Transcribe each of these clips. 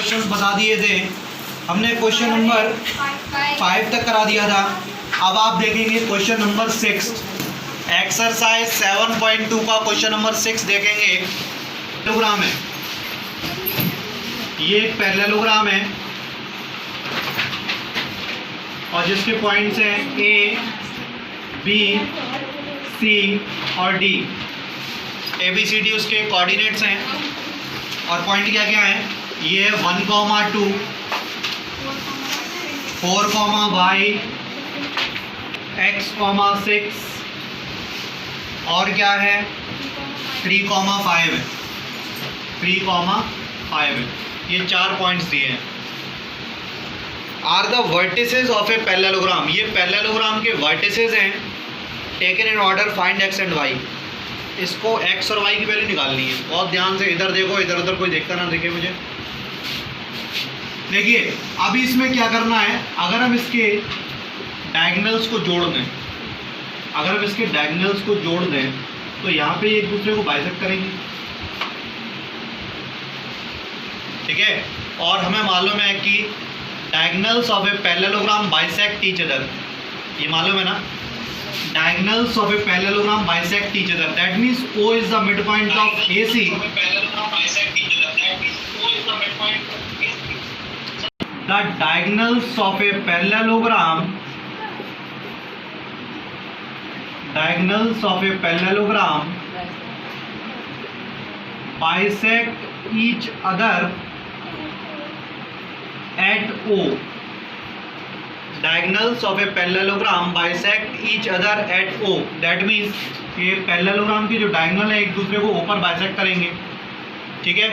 Question बता दिए थे हमने, क्वेश्चन नंबर 5 तक करा दिया था। अब आप देखेंगे क्वेश्चन नंबर 6, एक्सरसाइज 7.2 का क्वेश्चन नंबर 6 देखेंगे। पैरेललोग्राम है, ये एक पैरेललोग्राम है और जिसके पॉइंट्स हैं ए, बी, सी और डी। ए बी सी डी उसके कोऑर्डिनेट्स हैं और पॉइंट क्या क्या है, ये 1, 2, 4, y, x, 6 और क्या है 3, 5 है, 3, 5 है। ये 4 पॉइंट्स दिए हैं। Are the vertices of a parallelogram, ये पैरेललोग्राम के वर्टिसेस हैं। Taken in order, find x and y। इसको x और y की वैल्यू निकालनी है। बहुत ध्यान से इधर देखो, इधर उधर कोई देखता ना दिखे मुझे। देखिए अभी इसमें क्या करना है, अगर हम इसके डायगोनल्स को जोड़ दें, अगर हम इसके डायगोनल्स को जोड़ दें तो यहाँ पे एक दूसरे को बाइसेक्ट करेंगे, ठीक है। और हमें मालूम है कि diagonals of a parallelogram bisect each other, ये मालूम है ना, diagonals of a parallelogram bisect each other. That means O is the mid point of AC। The diagonals of a parallelogram bisect each other at O. Diagonals of a parallelogram bisect each other at O. That means ये parallelogram की जो diagonal है एक दूसरे को ऊपर bisect करेंगे, ठीक है।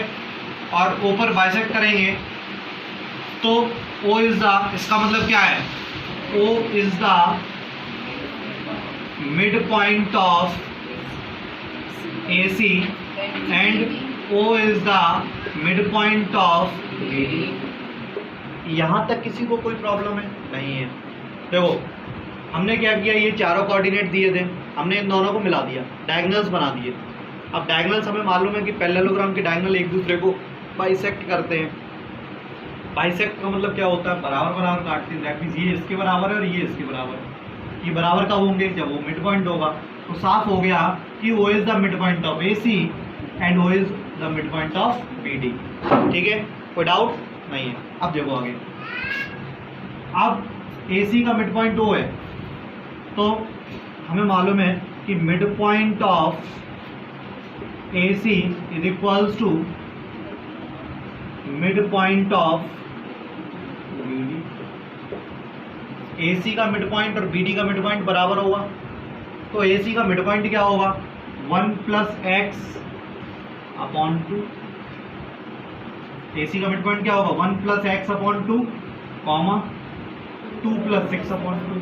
और ऊपर बाइसेक्ट करेंगे तो O इज द, इसका मतलब क्या है, O is the mid point of AC and O is the mid point of BD। यहाँ तक किसी को कोई प्रॉब्लम है? नहीं है। देखो हमने क्या किया, ये चारों कोऑर्डिनेट दिए थे, हमने इन दोनों को मिला दिया, डायगोनल्स बना दिए। अब डायगोनल्स हमें मालूम है कि पैरेललोग्राम के डायगोनल एक दूसरे को बाइसेक्ट करते हैं। बाइसेक्ट का मतलब क्या होता है, बराबर बराबर काटते हैं। दैट मींस ये इसके बराबर है और ये इसके बराबर है। ये बराबर कब होंगे, जब वो मिड पॉइंट होगा। तो साफ हो गया कि O is the mid point of AC and O is the mid point of BD, ठीक है। कोई डाउट नहीं है। अब देखो आगे, अब AC का मिड पॉइंट O है, तो हमें मालूम है कि mid point of AC is equals to mid point of BD। AC का मिड पॉइंट और BD का मिड पॉइंट बराबर होगा, तो AC का मिड पॉइंट क्या होगा, 1 + x अपॉन 2। AC का मिड पॉइंट क्या होगा, 1 + x upon 2, 2 + 6 upon 2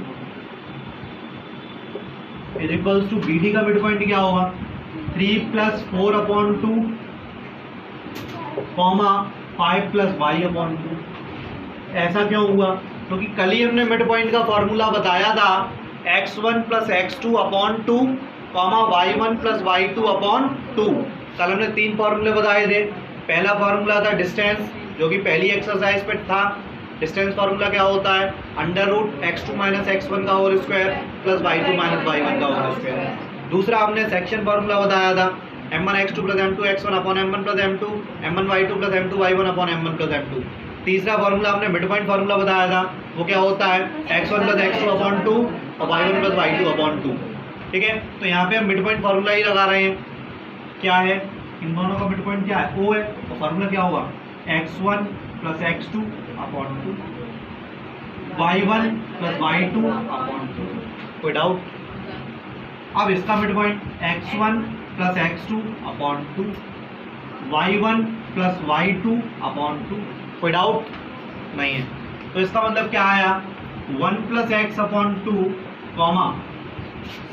is equals to BD का मिड पॉइंट क्या होगा, 3 + 4 अपॉन 2, 5 + y अपॉन 2। ऐसा क्यों हुआ, क्योंकि कल ही हमने मिड पॉइंट का फॉर्मूला बताया था, x1 + x2 upon 2, y1 + y2 upon 2। कल हमने 3 फॉर्मूले बताए थे। पहला फॉर्मूला था डिस्टेंस, जो कि पहली एक्सरसाइज पे था। डिस्टेंस फार्मूला क्या होता है, √x2 - x1 का whole square plus y2 - y1 का होल स्क्वायर। दूसरा हमने सेक्शन फार्मूला बताया था, m1 x2 + m2 x1 upon m1 + m2, m1 y2 + m2 y1 upon m1 + m2। तीसरा फार्मूला हमने मिड पॉइंट फार्मूला बताया था, वो क्या होता है, x1 + x2 अपॉन 2 और y1 + y2 अपॉन 2, ठीक है। तो यहाँ पे हम मिड पॉइंट फार्मूला ही लगा रहे हैं। क्या है, इन दोनों का मिड पॉइंट क्या है, O है, तो फार्मूला क्या होगा, x1 + x2 upon 2, y1 + y2 upon 2। कोई डाउट? अब इसका mid point x1 + x2 upon 2, y1 + y2 upon 2। कोई डाउट नहीं है। तो इसका मतलब क्या आया, 1 + x अपॉन 2,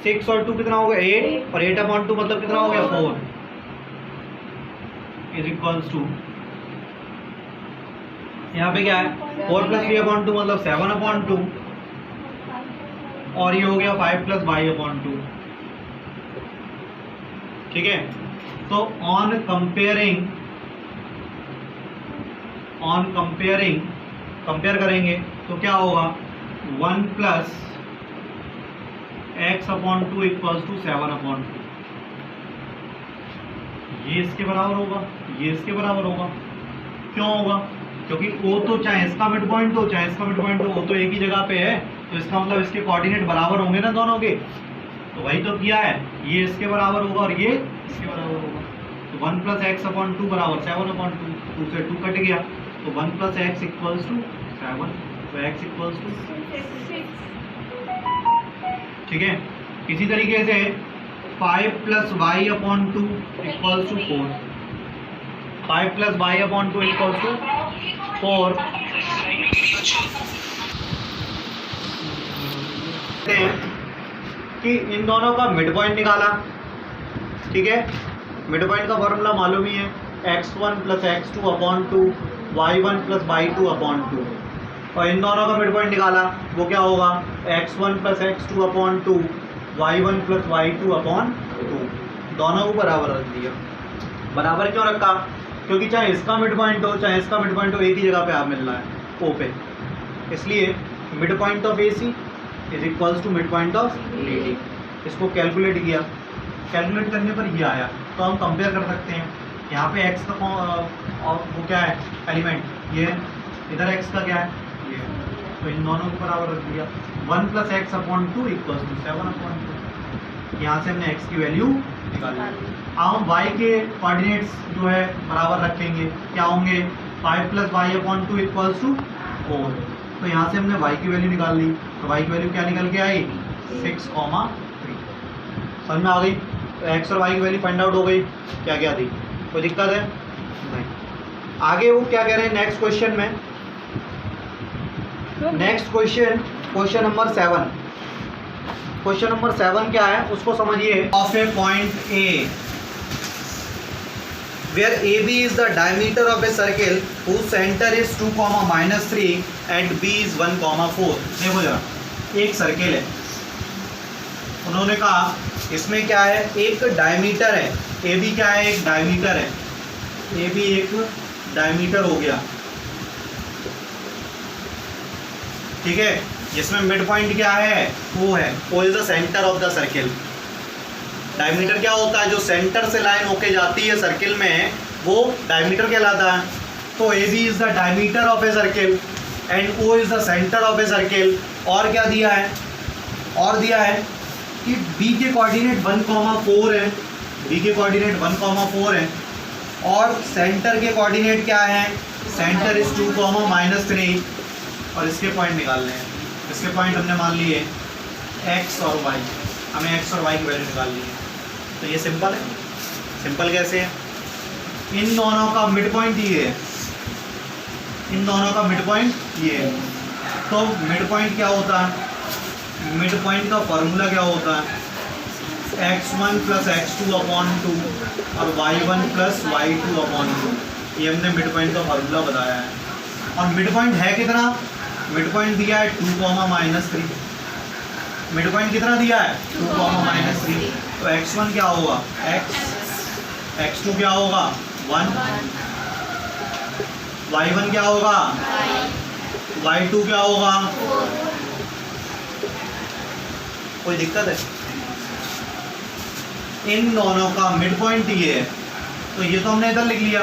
6 और 2 कितना हो गया, 8, और 8 अपॉन 2 मतलब कितना हो गया, 4 इज इक्वल्स टू, यहाँ पे क्या है, 4 + 3 अपॉन 2 मतलब 7 अपॉन 2, और ये हो गया 5 + y अपॉन 2, ठीक है। तो ऑन ऑन कंपेयरिंग, कंपेयर करेंगे तो क्या होगा 1 plus x upon 2 equals to 7/2। ये इसके बराबर होगा, ये इसके बराबर होगा। क्यों होगा? क्योंकि ओ तो चाहे इसका मिड पॉइंट हो चाहे इसका मिड पॉइंट हो, वो तो एक ही जगह पे है, तो इसका मतलब इसके कोऑर्डिनेट बराबर होंगे ना दोनों के। तो वही तो किया है, ये इसके बराबर होगा और ये इसके बराबर होगा। तो 1 प्लस एक्स अपॉन 2 बराबर 7/2, 2 से 2 कट गया, तो 1 प्लस एक्स इक्वल्स टू 7, तो एक्स इक्वल्स टू 6। ठीक है। इसी तरीके से 5 plus y upon 2 equals to 4, 5 plus y upon 2 equals to 4। कि इन दोनों का मिड पॉइंट निकाला। ठीक है, मिड पॉइंट का फॉर्मूला मालूम ही है, x1 plus x2 upon 2, y1 plus y2 upon 2। और इन दोनों का मिड पॉइंट निकाला, वो क्या होगा x1 plus x2 upon 2, y1 plus y2 upon 2। दोनों को बराबर रख दिया। बराबर क्यों रखा? क्योंकि चाहे इसका मिड पॉइंट हो चाहे इसका मिड पॉइंट हो, एक ही जगह पे आप मिल रहा है ओ पे, इसलिए mid point of AC is equals to mid point of DD। इसको कैलकुलेट किया, कैलकुलेट करने पर ये आया, तो हम कंपेयर कर सकते हैं। यहाँ पे x का और वो क्या है एलिमेंट, ये इधर x का क्या है ये, तो इन दोनों को बराबर रख दिया। 1 plus x upon 2 equals to 7/2। यहाँ से हमने x की वैल्यू निकाली। अब हम y के कोऑर्डिनेट्स जो है बराबर रखेंगे, क्या होंगे 5 plus y upon 2 equals to 4। तो यहाँ से हमने y की वैल्यू निकाल ली, तो y की वैल्यू क्या निकल के आई 6,3। समझ में आ गई? तो x और y की वैल्यू फाइंड आउट हो गई। क्या क्या थी, कोई दिक्कत है नहीं? आगे वो क्या कह रहे हैं नेक्स्ट क्वेश्चन में, next question number 7। Question number 7 क्या है उसको समझिए। Of A point A where AB is the diameter of a circle whose center is 2, -3 and B is 1, 4। देखो जरा, एक सर्किल है, उन्होंने कहा इसमें क्या है एक डायमीटर है, AB क्या है एक डायमीटर है, AB एक डायमीटर हो गया। ठीक है, जिसमें मिड पॉइंट क्या है O है, O is the centre of the circle. Diameter क्या होता है, जो सेंटर से लाइन होके जाती है सर्किल में, वो डायमीटर कहलाता है। तो AB is the diameter of a circle and O is the centre of a circle. और क्या दिया है, और दिया है कि B के कोऑर्डिनेट 1, 4 है, B के कोऑर्डिनेट 1, 4 है, और सेंटर के कोऑर्डिनेट क्या है, सेंटर इज 2, -3, और इसके पॉइंट निकालने हैं। इसके पॉइंट हमने मान लिए x और y, हमें x और y की वैल्यू निकालनी है। तो ये सिंपल है। सिंपल कैसे है, इन दोनों का मिड पॉइंट ये है, इन दोनों का मिड पॉइंट ये है। तो मिड पॉइंट क्या होता है, मिड पॉइंट का फॉर्मूला क्या होता है, x1 प्लस x2 अपॉन 2 और y1 प्लस y2 अपॉन 2। ये हमने मिड पॉइंट का फॉर्मूला बताया है। और मिड पॉइंट है कितना, मिड पॉइंट दिया है 2, -3। मिड पॉइंट कितना दिया है 2, -3। तो x1 क्या होगा x, x2 क्या होगा 1, y1 क्या होगा y2 क्या होगा। कोई दिक्कत है? इन दोनों का मिड पॉइंट ये है, तो ये तो हमने इधर लिख लिया।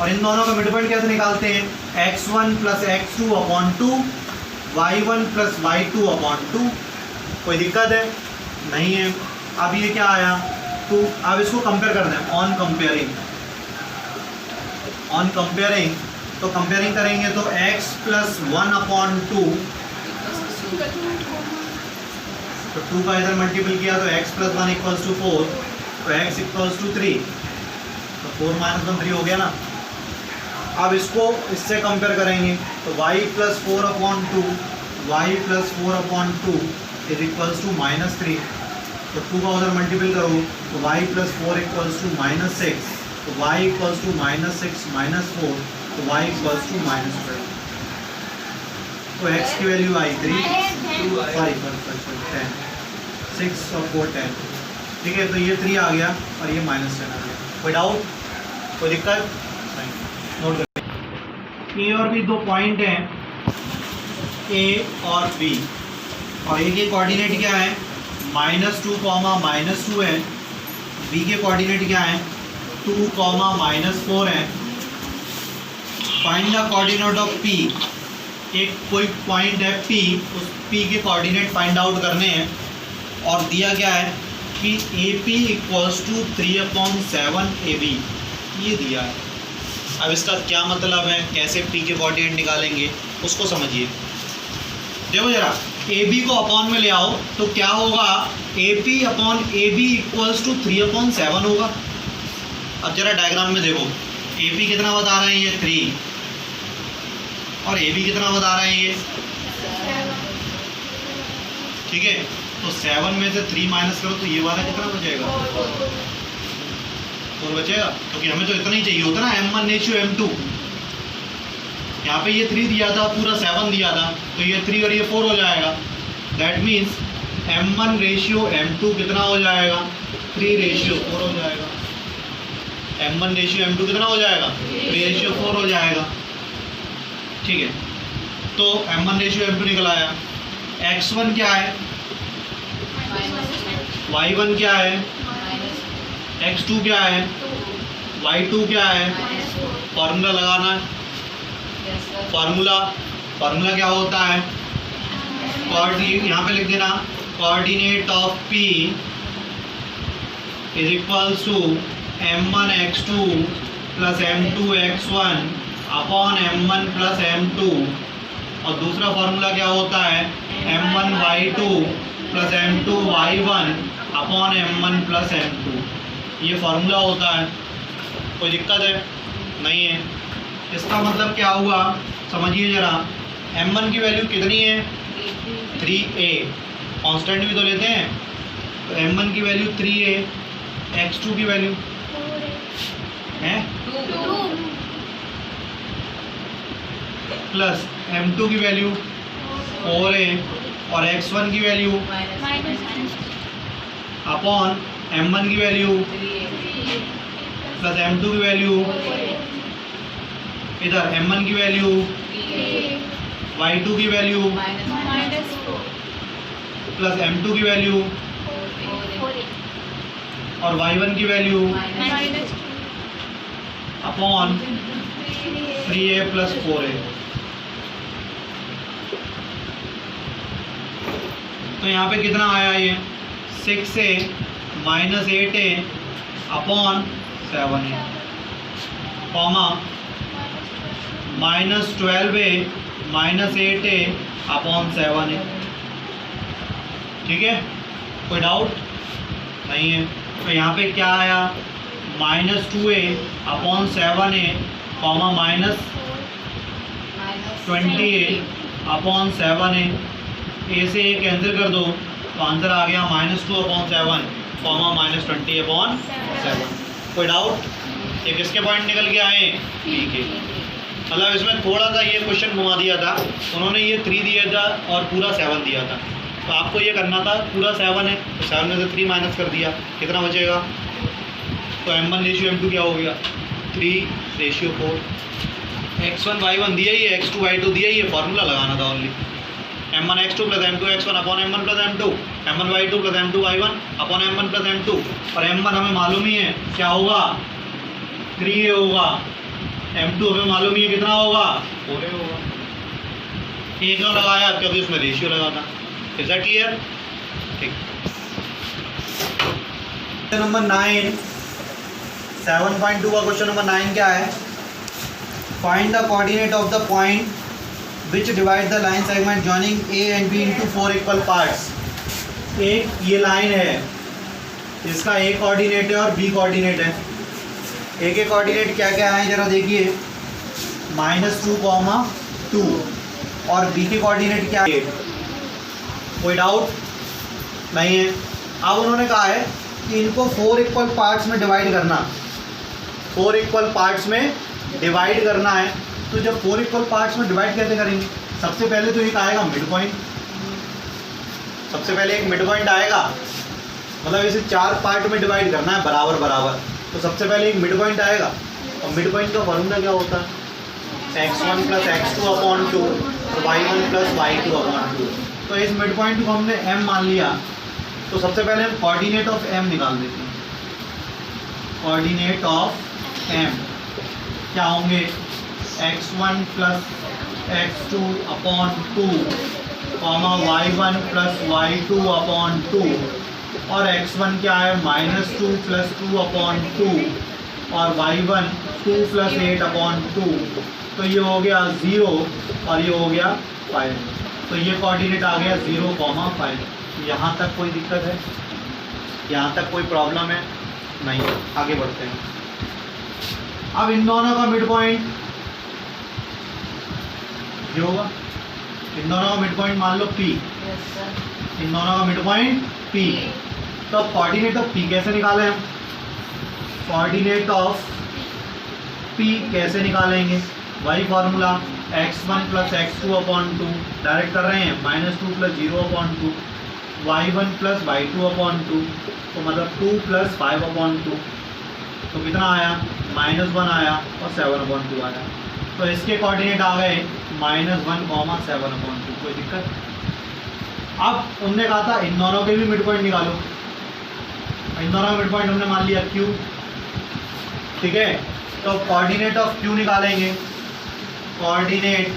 और इन दोनों का मिड पॉइंट कैसे निकालते हैं, x1 plus x2 upon 2, y1 plus y2 upon 2। कोई दिक्कत है नहीं है? अब ये क्या आया 2। अब इसको कंपेयर करना है ऑन कंपेयरिंग, ऑन कंपेयरिंग। तो कंपेयरिंग करेंगे तो x प्लस 1 अपॉन 2, तो 2 का इधर मल्टीपल किया तो x प्लस 1 इक्वल्स टू 4, तो x इक्वल्स टू 3, तो 4 - 1 3 हो गया ना। अब इसको इससे कंपेयर करेंगे तो y plus 4 upon 2, y plus 4 upon 2 is equals to -3। तो 2 का उधर मल्टीपल करो तो y प्लस 4 इक्वल्स टू -6, तो y इक्वल्स टू -6 -4, तो y इक्वल्स टू -12। तो x की वैल्यू आई 3, सॉरी 10, 6 और 4 10। ठीक है, तो ये 3 आ गया और ये -10 आ गया। कोई डाउट, कोई दिक्कत नहीं? नोट करें। ए और बी दो पॉइंट हैं, ए और बी, और ए के कोऑर्डिनेट क्या है -2, -2 है, बी के कोऑर्डिनेट क्या है 2, -4 है। Find the coordinate of P, एक कोई पॉइंट है पी, उस पी के कोऑर्डिनेट फाइंड आउट करने हैं, और दिया क्या है कि A P equals to 3/7 A B, ये दिया है। अब इसका क्या मतलब है, कैसे पी के कोऑर्डिनेट निकालेंगे उसको समझिए। देखो जरा, ए बी को अपॉन में ले आओ तो क्या होगा, A P upon A B equals to 3/7 होगा। अब जरा डायग्राम में देखो, ए पी कितना बता रहे हैं ये 3, और ए बी कितना बता रहे हैं ये, ठीक है। तो 7 में से 3 माइनस करो तो ये वाला कितना बचेगा, 4 बचेगा, क्योंकि हमें तो इतना ही चाहिए होता ना, M1:M2। यहाँ पे ये 3 दिया था, पूरा 7 दिया था, तो ये 3 और ये 4 हो जाएगा। दैट मीन्स M1:M2 कितना हो जाएगा, 3:4 हो जाएगा। M1:M2 कितना हो जाएगा, 3:4 हो जाएगा, ठीक है। तो M1:M2 निकल आया। x1 क्या है, y1 क्या है, x2 क्या है, y2 क्या है। फॉर्मूला लगाना है, फार्मूला क्या होता है, यहाँ पे लिख देना, coordinate of P is equals to M1x2 plus M2x1 upon M1 plus M2, और दूसरा फार्मूला क्या होता है, M1y2 plus M2y1 upon M1 plus M2, ये फार्मूला होता है। कोई दिक्कत है नहीं है। इसका मतलब क्या हुआ, समझिए जरा, M1 की वैल्यू कितनी है 3a, कांस्टेंट भी तो लेते हैं, तो M1 की वैल्यू 3a, x2 की वैल्यू है 2 प्लस M2 की वैल्यू 4a, और x1 की वैल्यू अपॉन M1 की वैल्यू प्लस M2 की वैल्यू, इधर M1 की वैल्यू, y2 की वैल्यू प्लस M2 की वैल्यू, और y1 की value upon 3a plus 4a। तो यहाँ पे कितना आया ये 6a minus 8a upon 7a, comma -12a minus 8a upon 7a, ठीक है। कोई डाउट नहीं है। तो यहाँ पे क्या आया, -2a upon 7a comma -20a upon 7a, ए से ए कैंसिल कर दो तो आंसर आ गया -2 अपॉन 7 कॉमा -20 अपॉन 7। कोई डाउट, ये किसके पॉइंट निकल के आए, पी के। मतलब इसमें थोड़ा सा ये क्वेश्चन घुमा दिया था उन्होंने, ये 3 दिया था और पूरा 7 दिया था, तो आपको ये करना था पूरा 7 है तो 7 में से 3 माइनस कर दिया, कितना बचेगा, तो M1:M2 क्या हो गया 3:4। x1 y1 दिया ही है, x2 y2 दिया ही है, फार्मूला लगाना था only, M1x2 plus M2x1 upon M1 plus M2, M1y2 plus M2y1 upon M1 plus M2, और M1 हमें मालूम ही है क्या होगा 3a होगा, M2 हमें मालूम ही है कितना होगा 4a होगा। ए क्यों लगाया, क्योंकि उसमें रेशियो लगा था। इज दैट क्लियर, ठीक। नंबर 9, 7.2 का क्वेश्चन नंबर 9 क्या है, find the coordinate of the point which divide the line segment joining A and B into 4 equal parts। एक ये लाइन है, इसका A कोऑर्डिनेट है और B कोऑर्डिनेट है। A के कोऑर्डिनेट क्या क्या है जरा देखिए, -2, 2, और B के कोऑर्डिनेट क्या है, कोई डाउट नहीं है। अब उन्होंने कहा है कि इनको 4 इक्वल पार्ट्स में डिवाइड करना, 4 इक्वल पार्ट्स में डिवाइड करना है। तो जब 4 इक्वल पार्ट्स में डिवाइड कैसे करेंगे, सबसे पहले तो एक आएगा मिड पॉइंट, सबसे पहले एक मिड पॉइंट आएगा, मतलब इसे 4 पार्ट में डिवाइड करना है बराबर बराबर, तो सबसे पहले एक मिड पॉइंट आएगा, और मिड पॉइंट का फॉर्मूला क्या होता है x1 प्लस x2 अपॉन 2 और y1 प्लस y2 अपॉन 2। तो इस मिड पॉइंट को हमने m मान लिया। तो सबसे पहले हम कोऑर्डिनेट ऑफ m निकाल देते हैं। कोऑर्डिनेट ऑफ m क्या होंगे, x1 plus x2 upon 2 comma y1 plus y2 upon 2 और x1 क्या है -2 प्लस 2 अपॉन 2 और y1 2 प्लस 8 अपॉन 2। तो ये हो गया 0 और ये हो गया 5। तो ये कोऑर्डिनेट आ गया 0,5। यहाँ तक कोई दिक्कत है, यहाँ तक कोई प्रॉब्लम है नहीं। आगे बढ़ते हैं। अब इन दोनों का मिड पॉइंट ये होगा, इन दोनों का मिड पॉइंट मान लो P। इन दोनों का मिड पॉइंट P। तो कोऑर्डिनेट ऑफ P कैसे निकालें हम, कोऑर्डिनेट ऑफ P कैसे निकालेंगे, वही formula x1 plus x2 upon 2 direct कर रहे हैं, -2 plus 0 upon 2 y1 plus y2 upon 2 तो मतलब 2 प्लस 5 अपॉन 2 तो कितना आया -1 आया और 7 अपॉन 2 आया। तो इसके कोऑर्डिनेट आ गए -1, 7 अपॉन 2। कोई दिक्कत। अब उनने कहा था इन दोनों के भी मिड पॉइंट निकालो। इन दोनों का मिड पॉइंट हमने मान लिया Q, ठीक है। तो कोऑर्डिनेट ऑफ Q निकालेंगे, कोऑर्डिनेट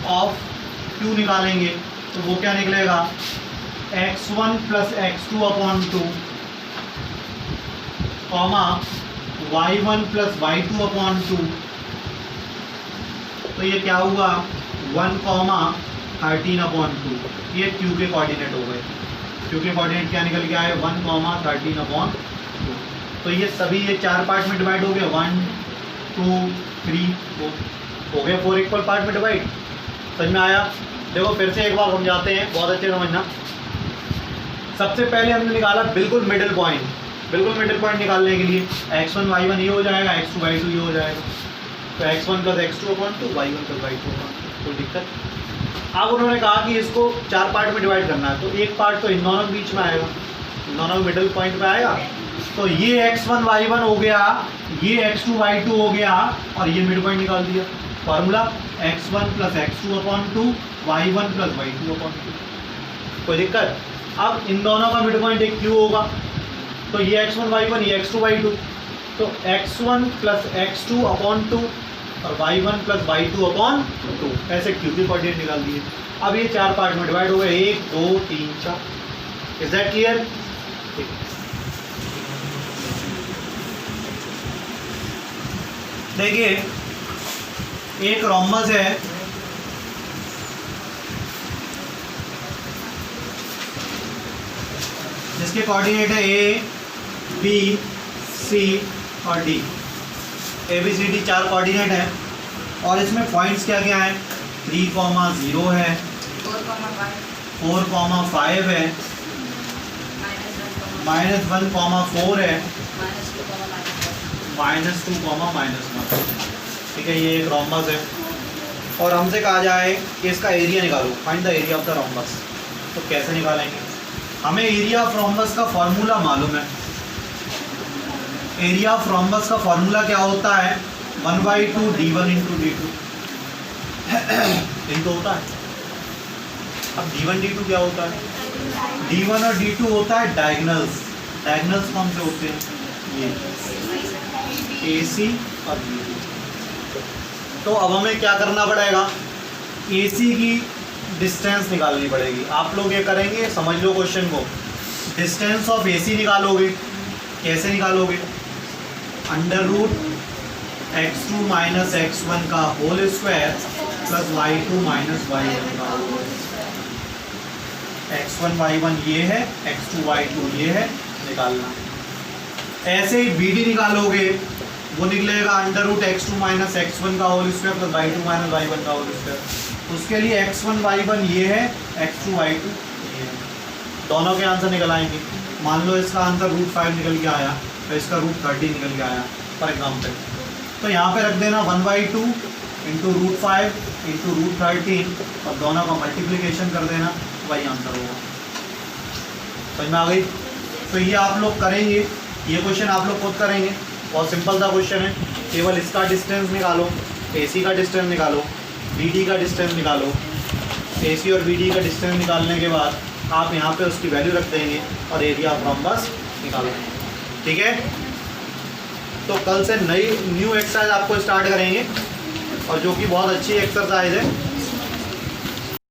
ऑफ Q निकालेंगे तो वो क्या निकलेगा, x1 plus x2 upon 2 comma y1 plus y2 upon 2। तो ये क्या हुआ 1,13 अपॉन 2। ये Q के कोऑर्डिनेट हो गए। Q के कोऑर्डिनेट क्या निकल के आए 1,13 अपॉन 2। तो ये सभी ये 4 पार्ट में डिवाइड हो गया, 1 2 3 4 हो गया, 4 इक्वल पार्ट में डिवाइड। समझ में आया। देखो फिर से एक बार समझाते हैं, बहुत अच्छे समझना। सबसे पहले हमने निकाला बिल्कुल मिडिल पॉइंट। बिल्कुल मिडिल पॉइंट निकालने के लिए x1 y1 ये हो जाएगा, x2 y2 ये हो जाएगा। तो x1 plus x2 upon 2 y1 plus y2 upon 2। कोई दिक्कत। अब उन्होंने कहा कि इसको 4 पार्ट में डिवाइड करना है, तो एक पार्ट तो इन दोनों के बीच में आएगा, इन दोनों मिडिल पॉइंट पे आएगा। तो ये x1 y1 हो गया, ये x2 y2 हो गया और ये मिड पॉइंट निकाल दिया। Formula x1 plus x2 upon 2 y1 plus y2 upon 2। कोई दिक्कत। अब इन दोनों का मिड पॉइंट एक Q होगा। तो ये x1 y1 ये x2 y2। तो x1 प्लस x2 अपॉन 2 और y1 प्लस y2 अपॉन 2 ऐसे Q के कोऑर्डिनेट निकाल दिए। अब ये 4 पार्ट में डिवाइड हो गए, 1 2 3 4। Is that clear. देखिए एक रोम्बस है, जिसके कोऑर्डिनेट है A B C और D। A B C D 4 coordinate है और इसमें पॉइंट्स क्या क्या है, 3,0 है, 4,5 है, -1,4 है, -2, -1। ठीक है, ये एक रोम्बस है और हमसे कहा जाए कि इसका एरिया निकालो, find the area of the rhombus. तो कैसे निकालेंगे, हमें एरिया ऑफ रोम्बस का फॉर्मूला मालूम है। एरिया ऑफ रोम्बस का फॉर्मूला क्या होता है, 1/2 d1 इंटू d2। यही तो होता है। अब d1 d2 क्या होता है, d1 और d2 होता है डायगोनल्स। डायगोनल्स कौन से होते हैं, ये AC और BD। तो अब हमें क्या करना पड़ेगा, AC की डिस्टेंस निकालनी पड़ेगी। आप लोग ये करेंगे, समझ लो क्वेश्चन को, डिस्टेंस ऑफ AC निकालोगे। कैसे निकालोगे, √x2 माइनस x1 का whole square plus y2 minus y1 का होल। x1 y1 ये है, x2 y2 ये है, निकालना। ऐसे ही BD निकालोगे, वो निकलेगा √x2 माइनस x1 का whole square plus y2 minus y1 का होल स्क्वायर। उसके लिए x1 y1 ये है, x2 y2 ये है। दोनों के आंसर निकल आएंगे। मान लो इसका आंसर √5 निकल के आया तो इसका √30 निकल के आया फॉर एग्जाम्पल। तो यहाँ पे रख देना 1/2 इंटू √5 इंटू √13 और दोनों का मल्टीप्लिकेशन कर देना, वही आंसर होगा। समझ में आ गई। तो ये आप लोग करेंगे, ये क्वेश्चन आप लोग खुद करेंगे, बहुत सिंपल सा क्वेश्चन है। केवल इसका डिस्टेंस निकालो, AC का डिस्टेंस निकालो, BD का डिस्टेंस निकालो। AC और BD का डिस्टेंस निकालने के बाद आप यहाँ पे उसकी वैल्यू रख देंगे और एरिया ऑफ रोम्बस निकालो। ठीक है, तो कल से न्यू एक्सरसाइज आपको स्टार्ट करेंगे और जो कि बहुत अच्छी एक्सरसाइज है।